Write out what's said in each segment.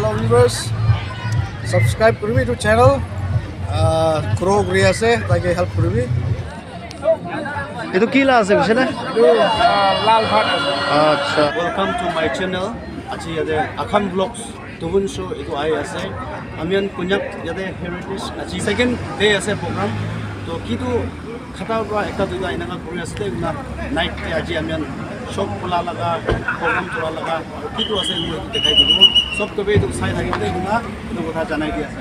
hello viewers. Subscribe koribi to channel. Grow kori ase take help koribi. Itu kila ase bise na? Lal bhat. Acha. Welcome to my channel. Aji yade Akham Vlogs Tubun show itu ai ase. Amian punyak yade heritage aji second day ase program. To kitu khata pra ekta duita inanga kori ase na night te aji amian shop pula laga program chula laga kitu ase mu dekhai dibo. Sob tobe itu sai thaki bole na itu kotha janai di ase.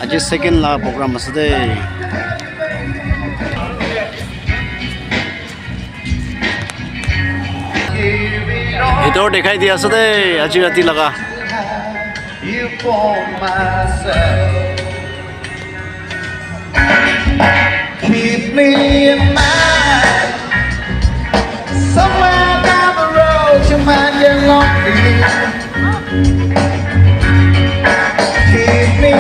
Aji second la program ase de. Itu dekhai di ase de aji rati laga. You for myself. Keep me in mind. Somewhere down the road you might get lonely. Keep me.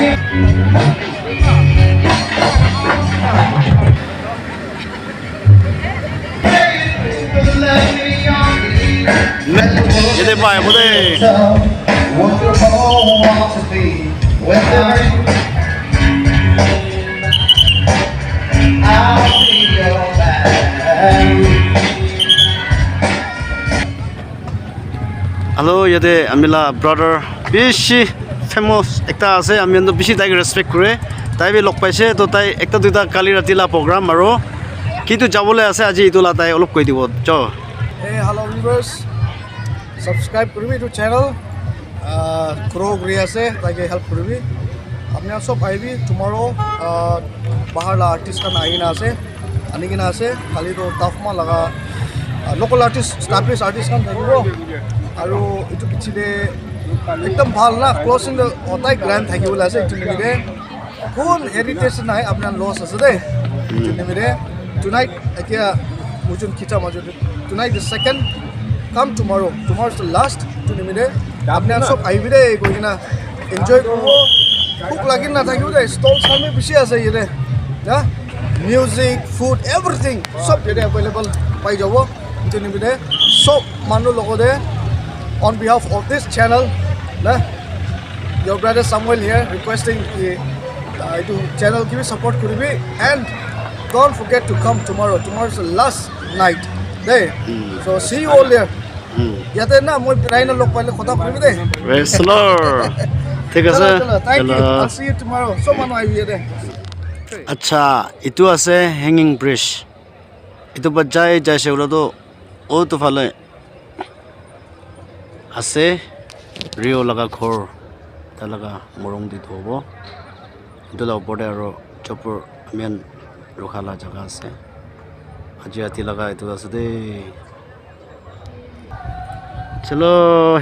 Jadi apa ya boleh? What the world wants to be. When I'll be your man. Hello, yade amila brother bishi famous ekta ase amian to bishi tai respect kore tai be lok paise to tai ekta duita kali rati la program aro kitu jabole ase aji itula tai olop koi dibo cho. Hey hello viewers. Subscribe koribi to channel. Grow kori ase take help koribi. Apne sob aibi tomorrow bahar la artist kan aina ase. Anigina ase kali to tafma laga local artist established artist kan thakibo. আৰু এটো পিছিলে একদম ভাল না closing অতাই grand থাকিবলে আছে এটো নিমিৰে ফুল heritage নাই আপোনাৰ লস আছে দে এটো নিমিৰে টুনাইট এতিয়া মুজুন কিটা মাজত টুনাইট দ্য সেকেন্ড কাম টুমৰো টুমৰো ইজ দ্য লাষ্ট এটো নিমিৰে আপুনি সব আইবি দে গইনা এনজয় কৰিব খুব লাগি না থাকিব দে ষ্টল সামনে বেছি আছে ইৰে না মিউজিক ফুড এভৰিথিং সব যেতে अवेलेबल পাই যাব এটো নিমিৰে সব মানুহ লগতে on behalf of this channel, your brother Samuel here requesting to channel give support kuribi and don't forget to come tomorrow. Tomorrow is the last night day. So see you all there. Yate na moi raina lok paile khota kuribi de. Wrestler. Thik ase. Thank you. I'll see you tomorrow. So manu aibi de. Acha, itu ase hanging bridge. Itu bajai jaise ulo to o to phale ase rio laga khor ta laga morong di thobo itu la opor aro chopur men rukhala jaga ase aji ati laga itu ase de chalo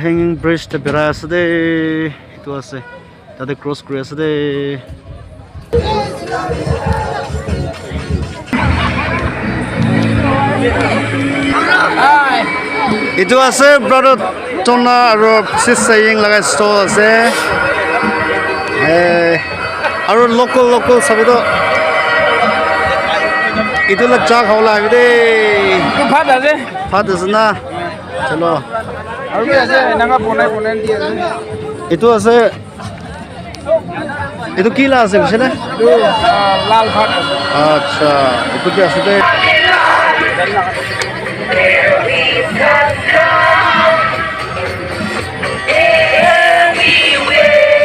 hanging bridge ta bera ase de itu ase tade cross kuri ase de itu ase brother tona aro sis saying laga store ase aro local sabido itu la cha khawla ide Tu phat ase. phat ase na chalo Aru bi ase nanga bonai di ase. itu ase itu kila ase bisena Tu lal bhat ase. acha itu ki ase de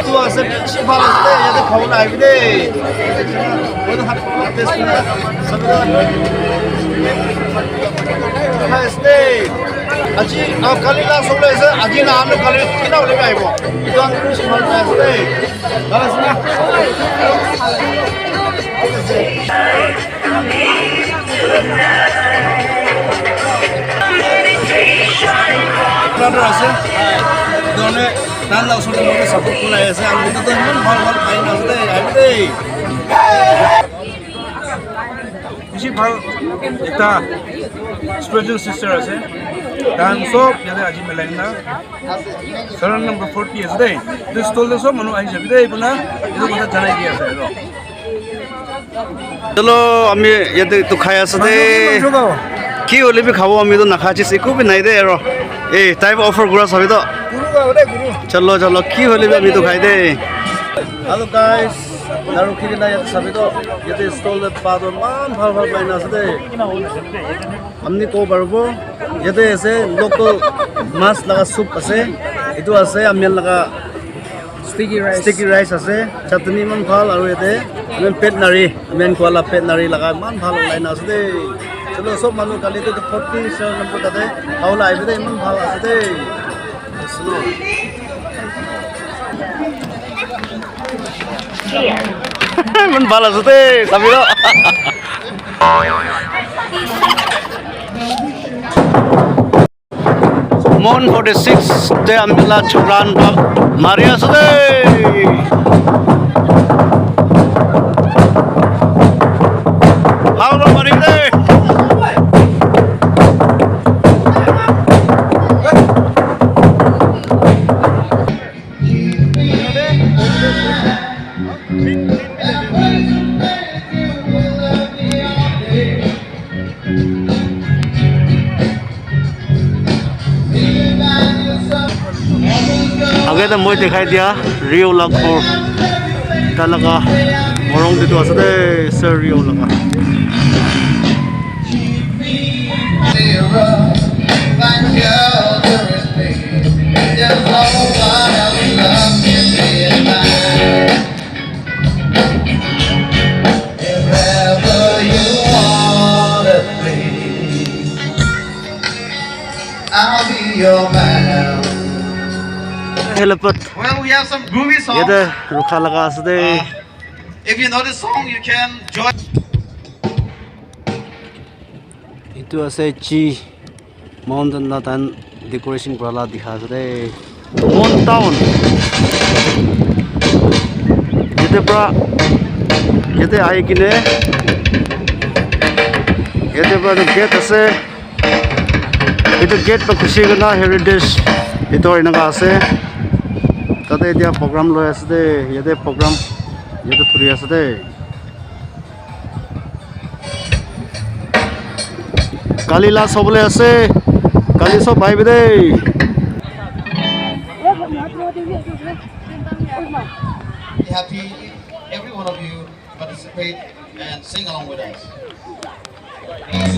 tu ase bishi bhal ase yate khawla aibi de odo hat test na sabida haste aji kali la soble ase aji na amne kali kina ole aibo itu an bishi bhal ase balas na brother ase done nan la usone moke support kula ase ami to mon bhal paina ase aibi de বেশি ভাল একটা spiritual sister আছে তান সব ইয়াতে আজি মেলাই না সারান নাম্বার 40 আছে দেই দিস টোল সব মানু আই যাবি দেই পুনা এটো কথা জানাই দি আছে ৰ চলো আমি ইয়াতে তো খাই আছে দে কি হলে বি খাবো আমি তো নাখাচ্ছি একো বি নাই দে ৰ এই টাইপ অফার গুড়া সবই তো गुरु का होता है गुरु चलो चलो की होली भी अभी तो खाई दे Hello guys, naru kiri na yat sabi to yate stall de pado man bhal line ase de. Amni ko barbo yate ase local mas laga soup ase. Itu ase amyan laga sticky rice ase. Chutney man bhal aru yate amyan pet nari amyan ko la pet nari laga man bhal line ase de. Chalo sob manu kali to 40 share number tate kaula aibe de man bhal ase de. Slow. मन बाला सुते सभी लो Mon 46 de amila chukran Maria sude How do Maria de आगे तो मुझे दिखाई दिया रियो लगभग तलका मोरंग दितो असते सर रियो लगा I'll be your man. हेलपत Well, we have some groovy songs. ये तो रुखा लगा असते If you know this song, you can join. itu ase chi mountain na tan decoration prala dikha aste mon town yete ai kine yete pra gate ase itu gate pa khushi gana heritage itu ina ga ase tate dia program loi aste yete program yete thuri aste Kalila sobole ase kali sob bhai bide Happy every one of you participate and sing along with us.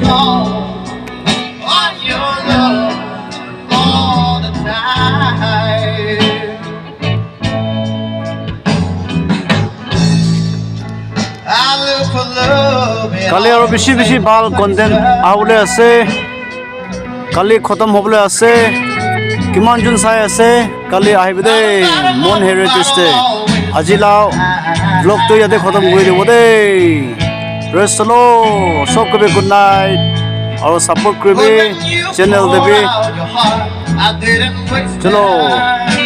Song on your love all the time. I look for love in kali aro bishi bal content aule ase kali khotam hobole ase kiman jun sai ase kali ahibide mon heritage te ajilao vlog to yate khotam goi debo de rest lo sob kobe good night aro support kribe channel debi your heart. I didn't waste chalo time.